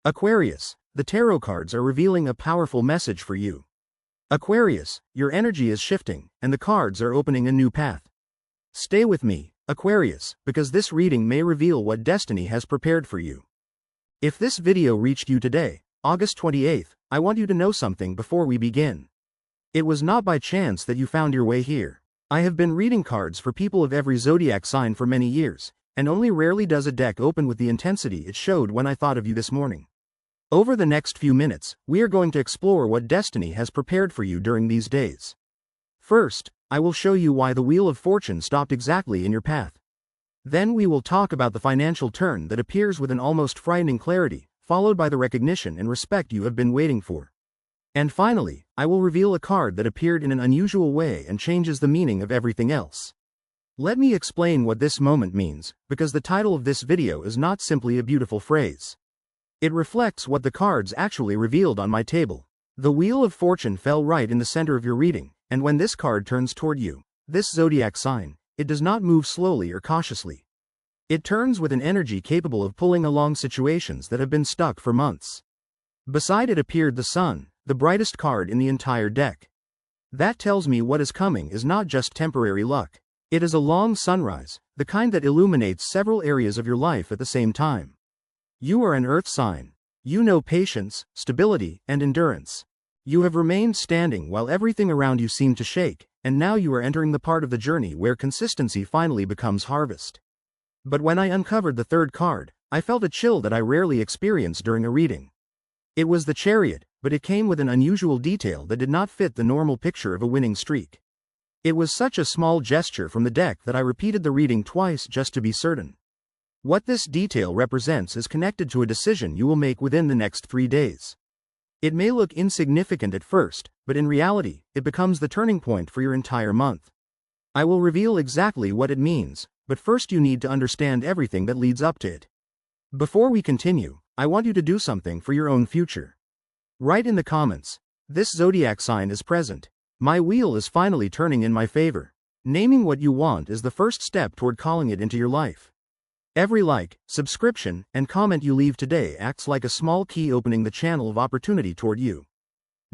Aquarius, the tarot cards are revealing a powerful message for you. Aquarius, your energy is shifting, and the cards are opening a new path. Stay with me, Aquarius, because this reading may reveal what destiny has prepared for you. If this video reached you today, August 28th, I want you to know something before we begin. It was not by chance that you found your way here. I have been reading cards for people of every zodiac sign for many years, and only rarely does a deck open with the intensity it showed when I thought of you this morning. Over the next few minutes, we are going to explore what destiny has prepared for you during these days. First, I will show you why the Wheel of Fortune stopped exactly in your path. Then we will talk about the financial turn that appears with an almost frightening clarity, followed by the recognition and respect you have been waiting for. And finally, I will reveal a card that appeared in an unusual way and changes the meaning of everything else. Let me explain what this moment means, because the title of this video is not simply a beautiful phrase. It reflects what the cards actually revealed on my table. The Wheel of Fortune fell right in the center of your reading, and when this card turns toward you, this zodiac sign, it does not move slowly or cautiously. It turns with an energy capable of pulling along situations that have been stuck for months. Beside it appeared the sun, the brightest card in the entire deck. That tells me what is coming is not just temporary luck. It is a long sunrise, the kind that illuminates several areas of your life at the same time. You are an earth sign. You know patience, stability, and endurance. You have remained standing while everything around you seemed to shake, and now you are entering the part of the journey where consistency finally becomes harvest. But when I uncovered the third card, I felt a chill that I rarely experience during a reading. It was the Chariot, but it came with an unusual detail that did not fit the normal picture of a winning streak. It was such a small gesture from the deck that I repeated the reading twice just to be certain. What this detail represents is connected to a decision you will make within the next 3 days. It may look insignificant at first, but in reality, it becomes the turning point for your entire month. I will reveal exactly what it means, but first you need to understand everything that leads up to it. Before we continue, I want you to do something for your own future. Write in the comments, "This zodiac sign is present. My wheel is finally turning in my favor." Naming what you want is the first step toward calling it into your life. Every like, subscription, and comment you leave today acts like a small key opening the channel of opportunity toward you.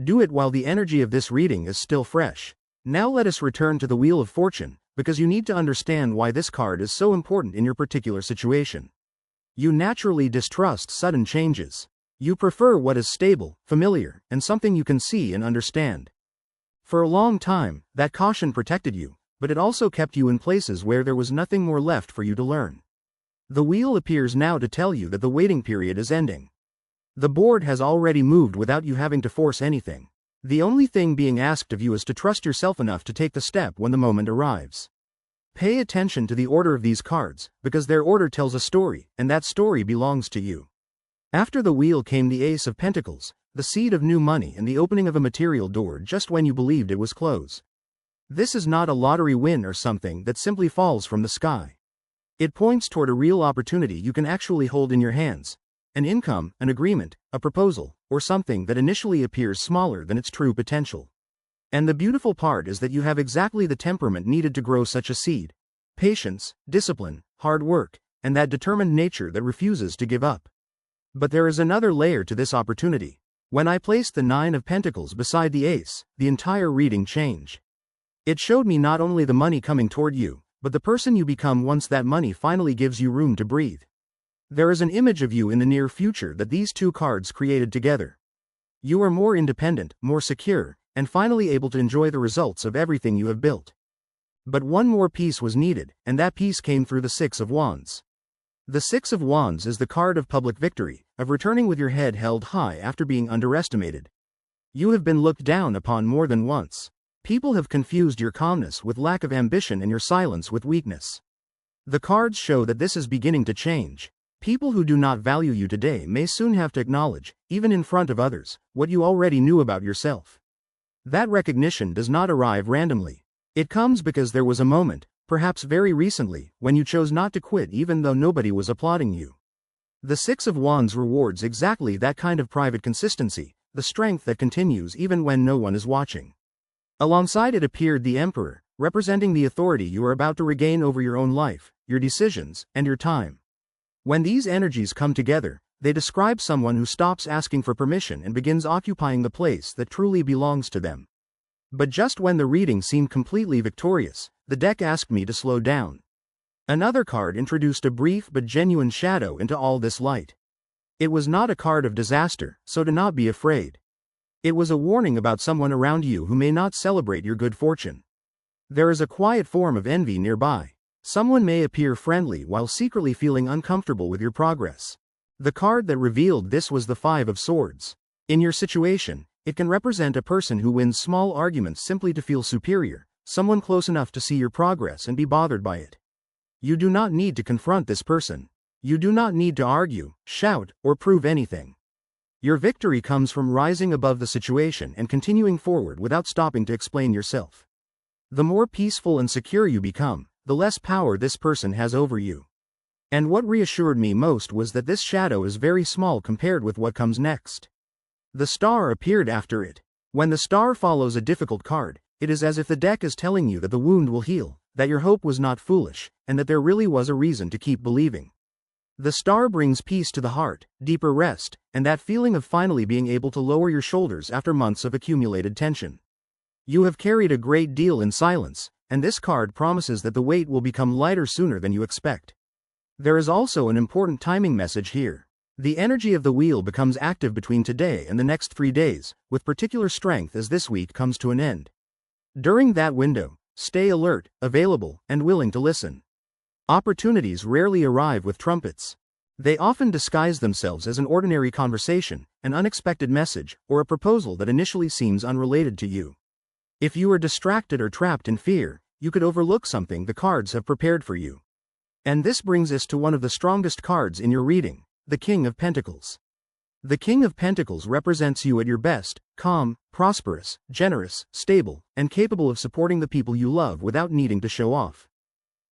Do it while the energy of this reading is still fresh. Now let us return to the Wheel of Fortune, because you need to understand why this card is so important in your particular situation. You naturally distrust sudden changes. You prefer what is stable, familiar, and something you can see and understand. For a long time, that caution protected you, but it also kept you in places where there was nothing more left for you to learn. The wheel appears now to tell you that the waiting period is ending. The board has already moved without you having to force anything. The only thing being asked of you is to trust yourself enough to take the step when the moment arrives. Pay attention to the order of these cards, because their order tells a story, and that story belongs to you. After the wheel came the Ace of Pentacles, the seed of new money and the opening of a material door just when you believed it was closed. This is not a lottery win or something that simply falls from the sky. It points toward a real opportunity you can actually hold in your hands. An income, an agreement, a proposal, or something that initially appears smaller than its true potential. And the beautiful part is that you have exactly the temperament needed to grow such a seed. Patience, discipline, hard work, and that determined nature that refuses to give up. But there is another layer to this opportunity. When I placed the Nine of Pentacles beside the Ace, the entire reading changed. It showed me not only the money coming toward you, but the person you become once that money finally gives you room to breathe. There is an image of you in the near future that these two cards created together. You are more independent, more secure, and finally able to enjoy the results of everything you have built. But one more piece was needed, and that piece came through the Six of Wands. The Six of Wands is the card of public victory, of returning with your head held high after being underestimated. You have been looked down upon more than once. People have confused your calmness with lack of ambition and your silence with weakness. The cards show that this is beginning to change. People who do not value you today may soon have to acknowledge, even in front of others, what you already knew about yourself. That recognition does not arrive randomly. It comes because there was a moment, perhaps very recently, when you chose not to quit even though nobody was applauding you. The Six of Wands rewards exactly that kind of private consistency, the strength that continues even when no one is watching. Alongside it appeared the Emperor, representing the authority you are about to regain over your own life, your decisions, and your time. When these energies come together, They describe someone who stops asking for permission and begins occupying the place that truly belongs to them. But just when the reading seemed completely victorious, the deck asked me to slow down. Another card introduced a brief but genuine shadow into all this light. It was not a card of disaster, so do not be afraid. It was a warning about someone around you who may not celebrate your good fortune. There is a quiet form of envy nearby. Someone may appear friendly while secretly feeling uncomfortable with your progress. The card that revealed this was the Five of Swords. In your situation, it can represent a person who wins small arguments simply to feel superior, someone close enough to see your progress and be bothered by it. You do not need to confront this person. You do not need to argue, shout, or prove anything. Your victory comes from rising above the situation and continuing forward without stopping to explain yourself. The more peaceful and secure you become, the less power this person has over you. And what reassured me most was that this shadow is very small compared with what comes next. The star appeared after it. When the star follows a difficult card, it is as if the deck is telling you that the wound will heal, that your hope was not foolish, and that there really was a reason to keep believing. The star brings peace to the heart, deeper rest, and that feeling of finally being able to lower your shoulders after months of accumulated tension. You have carried a great deal in silence, and this card promises that the weight will become lighter sooner than you expect. There is also an important timing message here. The energy of the wheel becomes active between today and the next 3 days, with particular strength as this week comes to an end. During that window, stay alert, available, and willing to listen. Opportunities rarely arrive with trumpets. They often disguise themselves as an ordinary conversation, an unexpected message, or a proposal that initially seems unrelated to you. If you are distracted or trapped in fear, you could overlook something the cards have prepared for you. And this brings us to one of the strongest cards in your reading, the King of Pentacles. The King of Pentacles represents you at your best, calm, prosperous, generous, stable, and capable of supporting the people you love without needing to show off.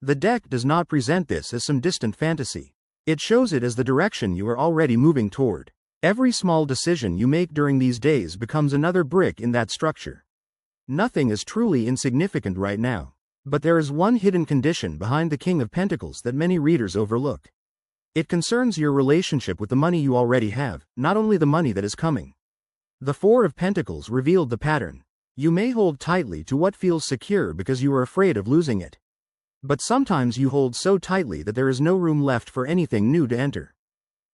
The deck does not present this as some distant fantasy. It shows it as the direction you are already moving toward. Every small decision you make during these days becomes another brick in that structure. Nothing is truly insignificant right now. But there is one hidden condition behind the King of Pentacles that many readers overlook. It concerns your relationship with the money you already have, not only the money that is coming. The Four of Pentacles revealed the pattern. You may hold tightly to what feels secure because you are afraid of losing it. But sometimes you hold so tightly that there is no room left for anything new to enter.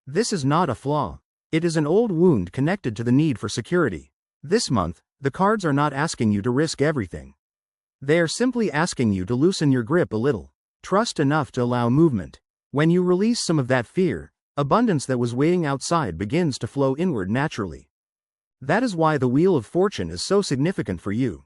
This is not a flaw. It is an old wound connected to the need for security. This month, the cards are not asking you to risk everything. They are simply asking you to loosen your grip a little. Trust enough to allow movement. When you release some of that fear, abundance that was waiting outside begins to flow inward naturally. That is why the Wheel of Fortune is so significant for you.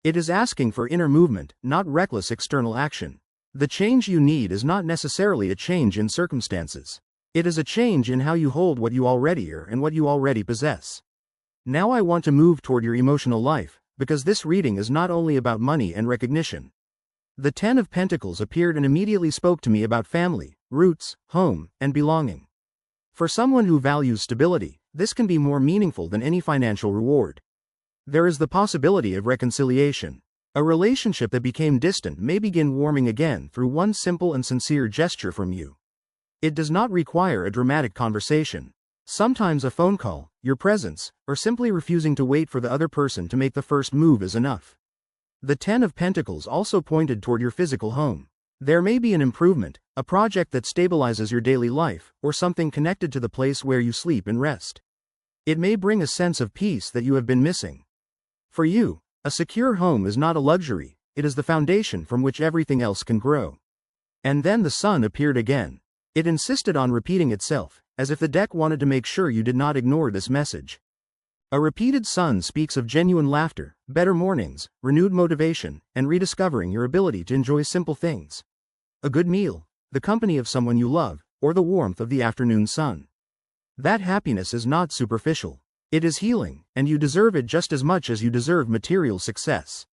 It is asking for inner movement, not reckless external action. The change you need is not necessarily a change in circumstances. It is a change in how you hold what you already are and what you already possess. Now I want to move toward your emotional life, because this reading is not only about money and recognition. The Ten of Pentacles appeared and immediately spoke to me about family, roots, home, and belonging. For someone who values stability, this can be more meaningful than any financial reward. There is the possibility of reconciliation. A relationship that became distant may begin warming again through one simple and sincere gesture from you. It does not require a dramatic conversation. Sometimes a phone call, your presence, or simply refusing to wait for the other person to make the first move is enough. The Ten of Pentacles also pointed toward your physical home. There may be an improvement, a project that stabilizes your daily life, or something connected to the place where you sleep and rest. It may bring a sense of peace that you have been missing. For you, a secure home is not a luxury, it is the foundation from which everything else can grow. And then the sun appeared again. It insisted on repeating itself, as if the deck wanted to make sure you did not ignore this message. A repeated sun speaks of genuine laughter, better mornings, renewed motivation, and rediscovering your ability to enjoy simple things. A good meal, the company of someone you love, or the warmth of the afternoon sun. That happiness is not superficial. It is healing, and you deserve it just as much as you deserve material success.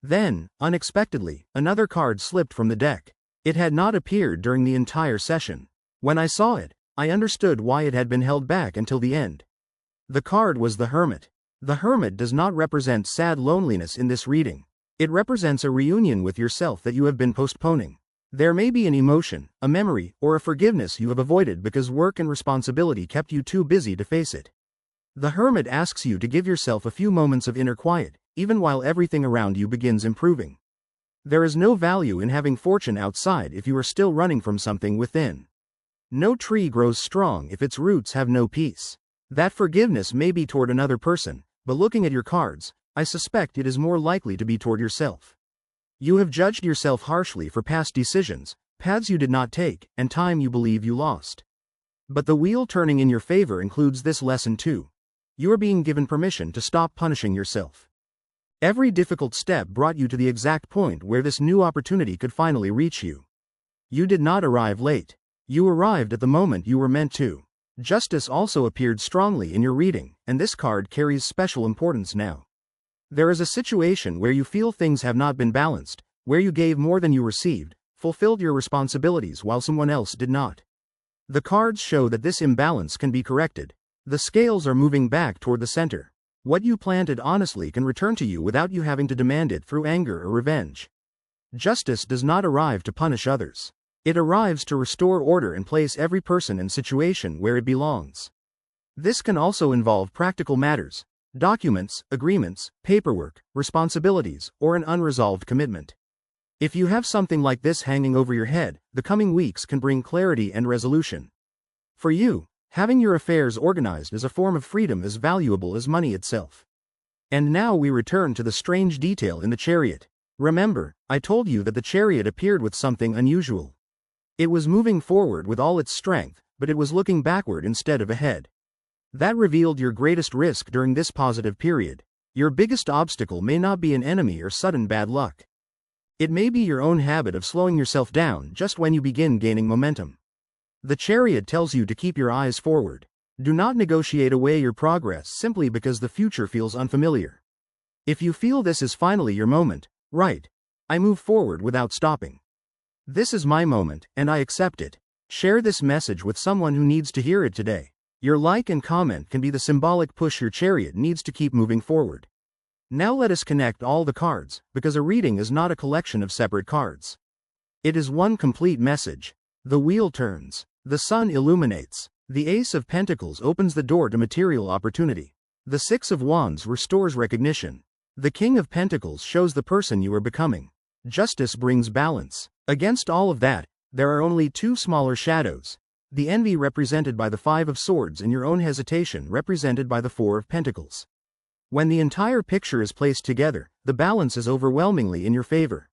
Then, unexpectedly, another card slipped from the deck. It had not appeared during the entire session. When I saw it, I understood why it had been held back until the end. The card was the Hermit. The Hermit does not represent sad loneliness in this reading. It represents a reunion with yourself that you have been postponing. There may be an emotion, a memory, or a forgiveness you have avoided because work and responsibility kept you too busy to face it. The Hermit asks you to give yourself a few moments of inner quiet, even while everything around you begins improving. There is no value in having fortune outside if you are still running from something within. No tree grows strong if its roots have no peace. That forgiveness may be toward another person, but looking at your cards, I suspect it is more likely to be toward yourself. You have judged yourself harshly for past decisions, paths you did not take, and time you believe you lost. But the wheel turning in your favor includes this lesson too. You are being given permission to stop punishing yourself. Every difficult step brought you to the exact point where this new opportunity could finally reach you. You did not arrive late. You arrived at the moment you were meant to. Justice also appeared strongly in your reading, and this card carries special importance now. There is a situation where you feel things have not been balanced, where you gave more than you received, fulfilled your responsibilities while someone else did not. The cards show that this imbalance can be corrected. The scales are moving back toward the center. What you planted honestly can return to you without you having to demand it through anger or revenge. Justice does not arrive to punish others. It arrives to restore order and place every person and situation where it belongs. This can also involve practical matters. Documents, agreements, paperwork, responsibilities, or an unresolved commitment. If you have something like this hanging over your head, the coming weeks can bring clarity and resolution. For you, having your affairs organized as a form of freedom is valuable as money itself. And now we return to the strange detail in the Chariot. Remember, I told you that the Chariot appeared with something unusual. It was moving forward with all its strength, but it was looking backward instead of ahead. That revealed your greatest risk during this positive period. Your biggest obstacle may not be an enemy or sudden bad luck. It may be your own habit of slowing yourself down just when you begin gaining momentum. The Chariot tells you to keep your eyes forward. Do not negotiate away your progress simply because the future feels unfamiliar. If you feel this is finally your moment, right, I move forward without stopping. This is my moment, and I accept it. Share this message with someone who needs to hear it today. Your like and comment can be the symbolic push your Chariot needs to keep moving forward. Now let us connect all the cards, because a reading is not a collection of separate cards. It is one complete message. The wheel turns. The sun illuminates. The Ace of Pentacles opens the door to material opportunity. The Six of Wands restores recognition. The King of Pentacles shows the person you are becoming. Justice brings balance. Against all of that, there are only two smaller shadows. The envy represented by the Five of Swords and your own hesitation represented by the Four of Pentacles. When the entire picture is placed together, the balance is overwhelmingly in your favor.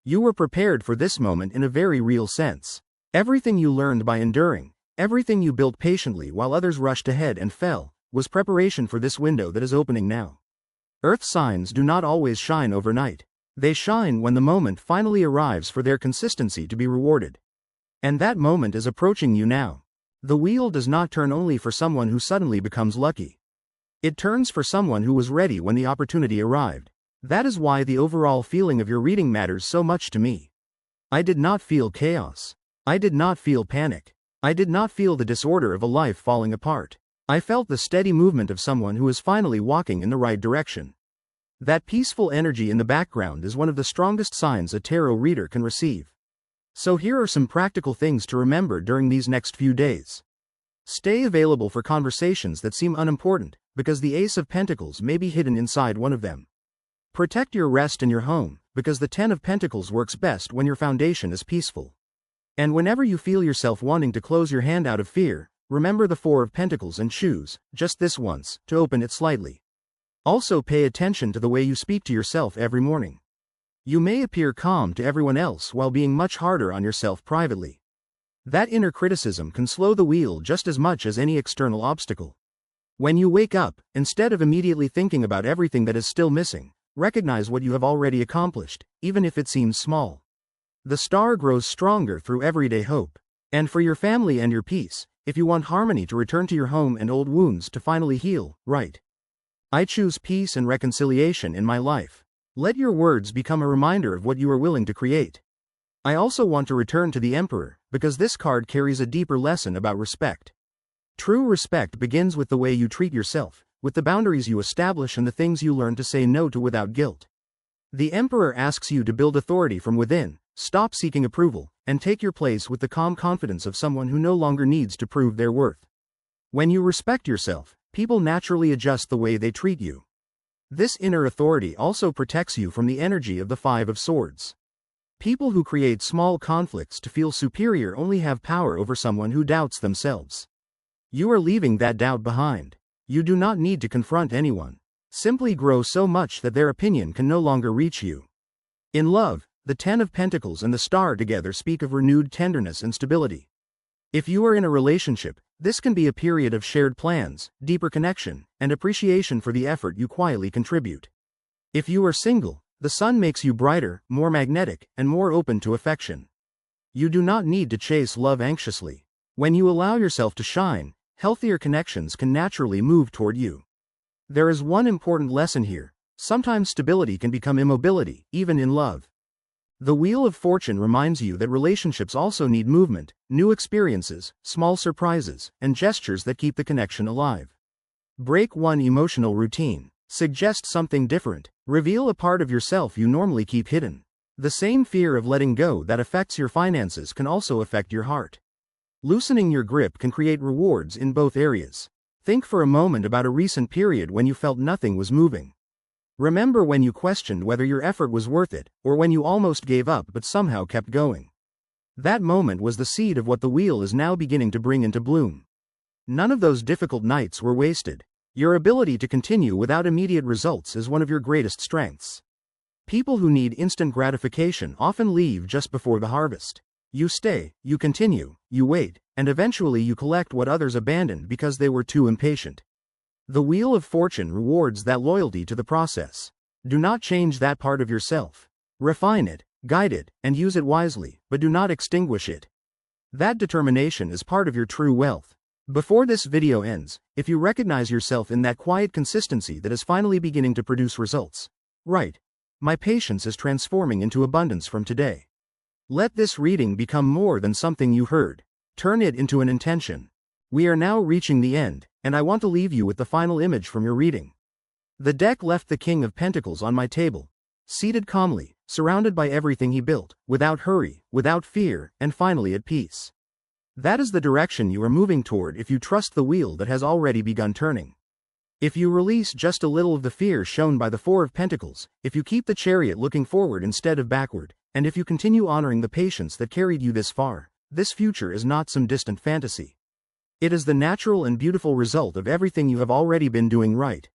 You were prepared for this moment in a very real sense. Everything you learned by enduring, everything you built patiently while others rushed ahead and fell, was preparation for this window that is opening now. Earth signs do not always shine overnight. They shine when the moment finally arrives for their consistency to be rewarded. And that moment is approaching you now. The wheel does not turn only for someone who suddenly becomes lucky. It turns for someone who was ready when the opportunity arrived. That is why the overall feeling of your reading matters so much to me. I did not feel chaos. I did not feel panic. I did not feel the disorder of a life falling apart. I felt the steady movement of someone who is finally walking in the right direction. That peaceful energy in the background is one of the strongest signs a tarot reader can receive. So here are some practical things to remember during these next few days. Stay available for conversations that seem unimportant, because the Ace of Pentacles may be hidden inside one of them. Protect your rest and your home, because the Ten of Pentacles works best when your foundation is peaceful. And whenever you feel yourself wanting to close your hand out of fear, remember the Four of Pentacles and choose, just this once, to open it slightly. Also pay attention to the way you speak to yourself every morning. You may appear calm to everyone else while being much harder on yourself privately. That inner criticism can slow the wheel just as much as any external obstacle. When you wake up, instead of immediately thinking about everything that is still missing, recognize what you have already accomplished, even if it seems small. The star grows stronger through everyday hope. And for your family and your peace, if you want harmony to return to your home and old wounds to finally heal, right? I choose peace and reconciliation in my life. Let your words become a reminder of what you are willing to create. I also want to return to the Emperor, because this card carries a deeper lesson about respect. True respect begins with the way you treat yourself, with the boundaries you establish and the things you learn to say no to without guilt. The Emperor asks you to build authority from within, Stop seeking approval, and take your place with the calm confidence of someone who no longer needs to prove their worth. When you respect yourself, people naturally adjust the way they treat you. This inner authority also protects you from the energy of the Five of Swords. People who create small conflicts to feel superior only have power over someone who doubts themselves. You are leaving that doubt behind. You do not need to confront anyone. Simply grow so much that their opinion can no longer reach you. In love, the Ten of Pentacles and the Star together speak of renewed tenderness and stability. If you are in a relationship, this can be a period of shared plans, deeper connection, and appreciation for the effort you quietly contribute. If you are single, the sun makes you brighter, more magnetic, and more open to affection. You do not need to chase love anxiously. When you allow yourself to shine, healthier connections can naturally move toward you. There is one important lesson here. Sometimes stability can become immobility, even in love. The Wheel of Fortune reminds you that relationships also need movement, new experiences, small surprises, and gestures that keep the connection alive. Break one emotional routine. Suggest something different. Reveal a part of yourself you normally keep hidden. The same fear of letting go that affects your finances can also affect your heart. Loosening your grip can create rewards in both areas. Think for a moment about a recent period when you felt nothing was moving. Remember when you questioned whether your effort was worth it, or when you almost gave up but somehow kept going. That moment was the seed of what the wheel is now beginning to bring into bloom. None of those difficult nights were wasted. Your ability to continue without immediate results is one of your greatest strengths. People who need instant gratification often leave just before the harvest. You stay, you continue, you wait, and eventually you collect what others abandoned because they were too impatient. The Wheel of Fortune rewards that loyalty to the process. Do not change that part of yourself. Refine it, guide it, and use it wisely, but do not extinguish it. That determination is part of your true wealth. Before this video ends, if you recognize yourself in that quiet consistency that is finally beginning to produce results, write, "My patience is transforming into abundance from today." Let this reading become more than something you heard. Turn it into an intention. We are now reaching the end, and I want to leave you with the final image from your reading. The deck left the King of Pentacles on my table, seated calmly, surrounded by everything he built, without hurry, without fear, and finally at peace. That is the direction you are moving toward if you trust the wheel that has already begun turning. If you release just a little of the fear shown by the Four of Pentacles, if you keep the chariot looking forward instead of backward, and if you continue honoring the patience that carried you this far, this future is not some distant fantasy. It is the natural and beautiful result of everything you have already been doing right.